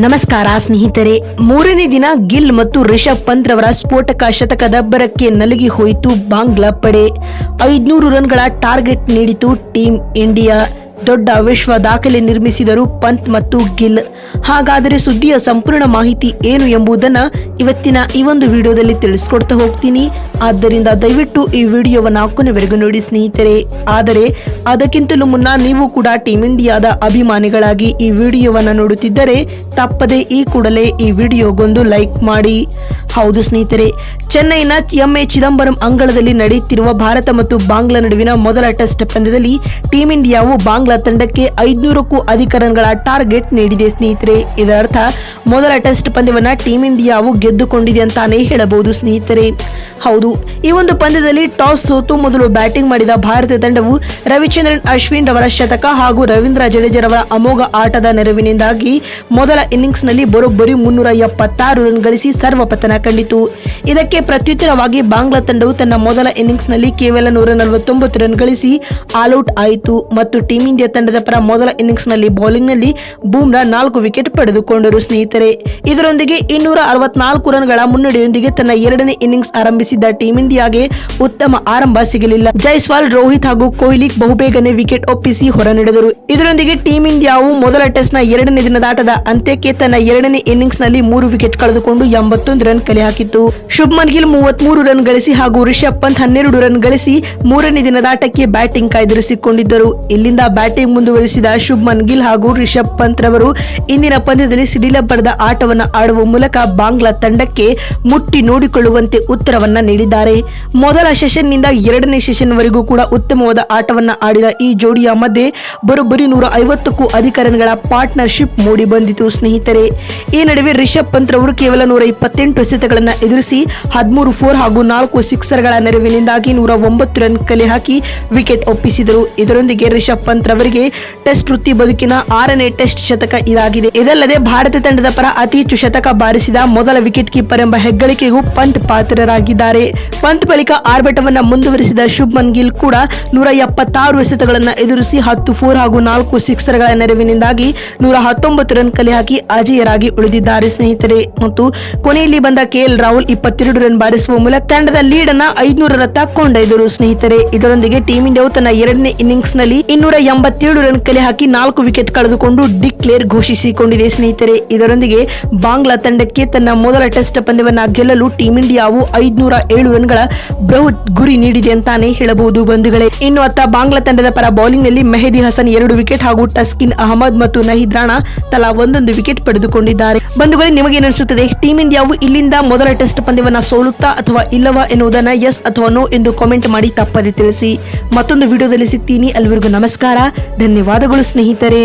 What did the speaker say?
ನಮಸ್ಕಾರ ಸ್ನೇಹಿತರೆ, ಮೂರನೇ ದಿನ ಗಿಲ್ ಮತ್ತು ರಿಷಬ್ ಪಂತ್ ರವರ ಸ್ಫೋಟಕ ಶತಕದಬ್ಬರಕ್ಕೆ ನಲುಗಿ ಹೋಯಿತು ಬಾಂಗ್ಲಾ ಪಡೆ. 500 ರನ್ಗಳ ಟಾರ್ಗೆಟ್ ನೀಡಿತು ಟೀಂ ಇಂಡಿಯಾ. ದೊಡ್ಡ ವಿಶ್ವ ದಾಖಲೆ ನಿರ್ಮಿಸಿದರು ಪಂತ್ ಮತ್ತು ಗಿಲ್. ಹಾಗಾದರೆ ಸುದ್ದಿಯ ಸಂಪೂರ್ಣ ಮಾಹಿತಿ ಏನು ಎಂಬುದನ್ನು ಇವತ್ತಿನ ಈ ಒಂದು ವಿಡಿಯೋದಲ್ಲಿ ತಿಳಿಸ್ಕೊಡ್ತಾ ಹೋಗ್ತೀನಿ. ಆದ್ದರಿಂದ ದಯವಿಟ್ಟು ಈ ವಿಡಿಯೋವನ್ನು ಕೊನೆವರೆಗೂ ನೋಡಿ ಸ್ನೇಹಿತರೆ. ಆದರೆ ಅದಕ್ಕಿಂತಲೂ ಮುನ್ನ ನೀವು ಕೂಡ ಟೀಂ ಇಂಡಿಯಾದ ಅಭಿಮಾನಿಗಳಾಗಿ ಈ ವಿಡಿಯೋವನ್ನು ನೋಡುತ್ತಿದ್ದರೆ ತಪ್ಪದೆ ಈ ಕೂಡಲೇ ಈ ವಿಡಿಯೋಗೊಂದು ಲೈಕ್ ಮಾಡಿ. ಹೌದು ಸ್ನೇಹಿತರೆ, ಚೆನ್ನೈನ ಎಂಎ ಚಿದಂಬರಂ ಅಂಗಳದಲ್ಲಿ ನಡೆಯುತ್ತಿರುವ ಭಾರತ ಮತ್ತು ಬಾಂಗ್ಲಾ ನಡುವಿನ ಮೊದಲ ಟೆಸ್ಟ್ ಪಂದ್ಯದಲ್ಲಿ ಟೀಂ ಇಂಡಿಯಾವು ಬಾಂಗ್ಲಾ ತಂಡಕ್ಕೆ 500ಕ್ಕೂ ಅಧಿಕ ರನ್ಗಳ ಟಾರ್ಗೆಟ್ ನೀಡಿದೆ ಸ್ನೇಹಿತರೆ. ಇದರರ್ಥ ಮೊದಲ ಟೆಸ್ಟ್ ಪಂದ್ಯವನ್ನ ಟೀಂ ಇಂಡಿಯಾವು ಗೆದ್ದುಕೊಂಡಿದೆ ಅಂತಾನೆ ಹೇಳಬಹುದು ಸ್ನೇಹಿತರೆ. ಹೌದು, ಈ ಒಂದು ಪಂದ್ಯದಲ್ಲಿ ಟಾಸ್ ಸೋತು ಮೊದಲು ಬ್ಯಾಟಿಂಗ್ ಮಾಡಿದ ಭಾರತ ತಂಡವು ರವಿಚಂದ್ರನ್ ಅಶ್ವಿನ್ ರವರ ಶತಕ ಹಾಗೂ ರವೀಂದ್ರ ಜಡೇಜರವರ ಅಮೋಘ ಆಟದ ನೆರವಿನಿಂದಾಗಿ ಮೊದಲ ಇನ್ನಿಂಗ್ಸ್ ನಲ್ಲಿ ಬರೋಬ್ಬರಿ 376 ರನ್ ಗಳಿಸಿ ಸರ್ವಪತನ ಕಂಡಿತು. ಇದಕ್ಕೆ ಪ್ರತ್ಯುತ್ತರವಾಗಿ ಬಾಂಗ್ಲಾ ತಂಡವು ತನ್ನ ಮೊದಲ ಇನ್ನಿಂಗ್ಸ್ ನಲ್ಲಿ ಕೇವಲ 149 ರನ್ ಗಳಿಸಿ ಆಲ್ಔಟ್ ಆಯಿತು ಮತ್ತು ಟೀಂ ಇಂಡಿಯಾ ತಂಡದ ಪರ ಮೊದಲ ಇನ್ನಿಂಗ್ಸ್ ನಲ್ಲಿ ಬೌಲಿಂಗ್ ನಲ್ಲಿ ಬೂಮ್ರಾ 4 ವಿಕೆಟ್ ಪಡೆದುಕೊಂಡರು ಸ್ನೇಹಿತರೆ. ಇದರೊಂದಿಗೆ 264 ರನ್ಗಳ ಮುನ್ನಡೆಯೊಂದಿಗೆ ತನ್ನ ಎರಡನೇ ಇನ್ನಿಂಗ್ಸ್ ಆರಂಭಿಸಿದ್ದ ಟೀಂ ಇಂಡಿಯಾಗೆ ಉತ್ತಮ ಆರಂಭ ಸಿಗಲಿಲ್ಲ. ಜೈಸ್ವಾಲ್, ರೋಹಿತ್ ಹಾಗೂ ಕೊಹ್ಲಿ ಬಹುಬೇಗನೆ ವಿಕೆಟ್ ಒಪ್ಪಿಸಿ ಹೊರನಡೆದರು. ಇದರೊಂದಿಗೆ ಟೀಂ ಇಂಡಿಯಾವು ಮೊದಲ ಟೆಸ್ಟ್ ನ ಎರಡನೇ ದಿನದಾಟದ ಅಂತ್ಯಕ್ಕೆ ತನ್ನ ಎರಡನೇ ಇನ್ನಿಂಗ್ಸ್ ನಲ್ಲಿ 3 ವಿಕೆಟ್ ಕಳೆದುಕೊಂಡು 81 ರನ್ ಕಲೆ ಹಾಕಿತ್ತು. ಶುಭ್ಮನ್ ಗಿಲ್ 33 ರನ್ ಗಳಿಸಿ ಹಾಗೂ ರಿಷಬ್ ಪಂತ್ 12 ರನ್ ಗಳಿಸಿ ಮೂರನೇ ದಿನದಾಟಕ್ಕೆ ಬ್ಯಾಟಿಂಗ್ ಕಾಯ್ದಿರಿಸಿಕೊಂಡಿದ್ದರು. ಇಲ್ಲಿಂದ ಬ್ಯಾಟಿಂಗ್ ಮುಂದುವರಿಸಿದ ಶುಭ್ಮನ್ ಗಿಲ್ ಹಾಗೂ ರಿಷಬ್ ಪಂತ್ ರವರು ಇಂದಿನ ಪಂದ್ಯದಲ್ಲಿ ಸಿಡಿಲಬ್ಬರದ ಆಟವನ್ನು ಆಡುವ ಮೂಲಕ ಬಾಂಗ್ಲಾ ತಂಡಕ್ಕೆ ಮುಟ್ಟಿ ನೋಡಿಕೊಳ್ಳುವಂತೆ ಉತ್ತರವನ್ನ ನೀಡಿದ್ದಾರೆ. ಮೊದಲ ಸೆಷನ್ ನಿಂದ ಎರಡನೇ ಸೆಷನ್ ವರೆಗೂ ಕೂಡ ಉತ್ತಮವಾದ ಆಟವನ್ನ ಆಡಿದ ಈ ಜೋಡಿಯ ಮಧ್ಯೆ ಬರೋಬ್ಬರಿ 150ಕ್ಕೂ ಅಧಿಕ ರನ್ಗಳ ಪಾರ್ಟ್ನರ್ಶಿಪ್ ಮೂಡಿ ಬಂದಿತು ಸ್ನೇಹಿತರೆ. ಈ ನಡುವೆ ರಿಷಬ್ ಪಂತ್ ರವರು ಕೇವಲ 128 ಎಸೆತಗಳನ್ನು ಎದುರಿಸಿ 13 4 ಹಾಗೂ 4 ಸಿಕ್ಸರ್ಗಳ ನೆರವಿನಿಂದಾಗಿ 109 ರನ್ ಕಲೆ ಹಾಕಿ ವಿಕೆಟ್ ಒಪ್ಪಿಸಿದರು. ಇದರೊಂದಿಗೆ ರಿಷಬ್ ಪಂತ್ ರವರಿಗೆ ಟೆಸ್ಟ್ ವೃತ್ತಿ ಬದುಕಿನ 6ನೇ ಟೆಸ್ಟ್ ಶತಕ ಇದಾಗಿದೆ. ಇದಲ್ಲದೆ ಭಾರತ ತಂಡದ ಪರ ಅತಿ ಹೆಚ್ಚು ಶತಕ ಬಾರಿಸಿದ ಮೊದಲ ವಿಕೆಟ್ ಕೀಪರ್ ಎಂಬ ಹೆಗ್ಗಳಿಕೆಗೂ ಪಂತ್ ಪಾತ್ರರಾಗಿದ್ದಾರೆ. ಪಂತ್ ಬಳಿಕ ಆರ್ಭಟವನ್ನ ಮುಂದುವರಿಸಿದ ಶುಭ್ಮನ್ ಗಿಲ್ ಕೂಡ 176 ಎಸೆತಗಳನ್ನು ಎದುರಿಸಿ 10 4 ಹಾಗೂ 4 ಸಿಕ್ಸರ್ಗಳ ನೆರವಿನಿಂದಾಗಿ 119 ರನ್ ಕಲೆ ಹಾಕಿ ಅಜೇಯರಾಗಿ ಉಳಿದಿದ್ದಾರೆ ಸ್ನೇಹಿತರೆ. ಮತ್ತು ಕೊನೆಯಲ್ಲಿ ಬಂದ ಕೆಎಲ್ ರಾಹುಲ್ 22 ರನ್ ಬಾರಿಸುವ ಮೂಲಕ ತಂಡದ ಲೀಡ್ ಅನ್ನ 500ರತ್ತ ಕೊಂಡೊಯ್ದರು ಸ್ನೇಹಿತರೆ. ಇದರೊಂದಿಗೆ ಟೀಂ ಇಂಡಿಯಾವು ತನ್ನ ಎರಡನೇ ಇನ್ನಿಂಗ್ಸ್ ನಲ್ಲಿ 287 ರನ್ ಕಲೆ ಹಾಕಿ 4 ವಿಕೆಟ್ ಕಳೆದುಕೊಂಡು ಡಿಕ್ಲೇರ್ ಘೋಷಿಸಿಕೊಂಡಿದೆ ಸ್ನೇಹಿತರೆ. ಇದರೊಂದಿಗೆ ಬಾಂಗ್ಲಾ ತಂಡಕ್ಕೆ ತನ್ನ ಮೊದಲ ಟೆಸ್ಟ್ ಪಂದ್ಯವನ್ನ ಗೆಲ್ಲಲು ಟೀಂ ಇಂಡಿಯಾವು 507 ರನ್ಗಳ ಬೃಹತ್ ಗುರಿ ನೀಡಿದೆ ಅಂತಾನೆ ಹೇಳಬಹುದು ಬಂಧುಗಳೇ. ಇನ್ನು ಅತ್ತ ಬಾಂಗ್ಲಾ ತಂಡದ ಪರ ಬೌಲಿಂಗ್ ನಲ್ಲಿ ಮೆಹದಿ ಹಸನ್ 2 ವಿಕೆಟ್ ಹಾಗೂ ಟಸ್ಕಿನ್ ಅಹಮದ್ ಮತ್ತು ನಹೀದ್ ರಾಣಾ ತಲಾ 1 ವಿಕೆಟ್ ಪಡೆದುಕೊಂಡಿದ್ದಾರೆ. ಬಂಧುಗಳೇ, ನಿಮಗೇನು ಅನಿಸುತ್ತದೆ? ಟೀಂ ಇಂಡಿಯಾವು ಇಲ್ಲಿಂದ ಮೊದಲ ಟೆಸ್ಟ್ ಪಂದ್ಯವನ್ನ ಸೋಲುತ್ತಾ ಅಥವಾ ಇಲ್ಲವಾ ಎನ್ನುವುದನ್ನ ಎಸ್ ಅಥವಾ ನೋ ಎಂದು ಕಾಮೆಂಟ್ ಮಾಡಿ ತಪ್ಪದೆ ತಿಳಿಸಿ. ಮತ್ತೊಂದು ವಿಡಿಯೋದಲ್ಲಿ ಸಿಗ್ತೀನಿ. ಅಲ್ಲಿವರೆಗೂ ನಮಸ್ಕಾರ, ಧನ್ಯವಾದಗಳು ಸ್ನೇಹಿತರೆ.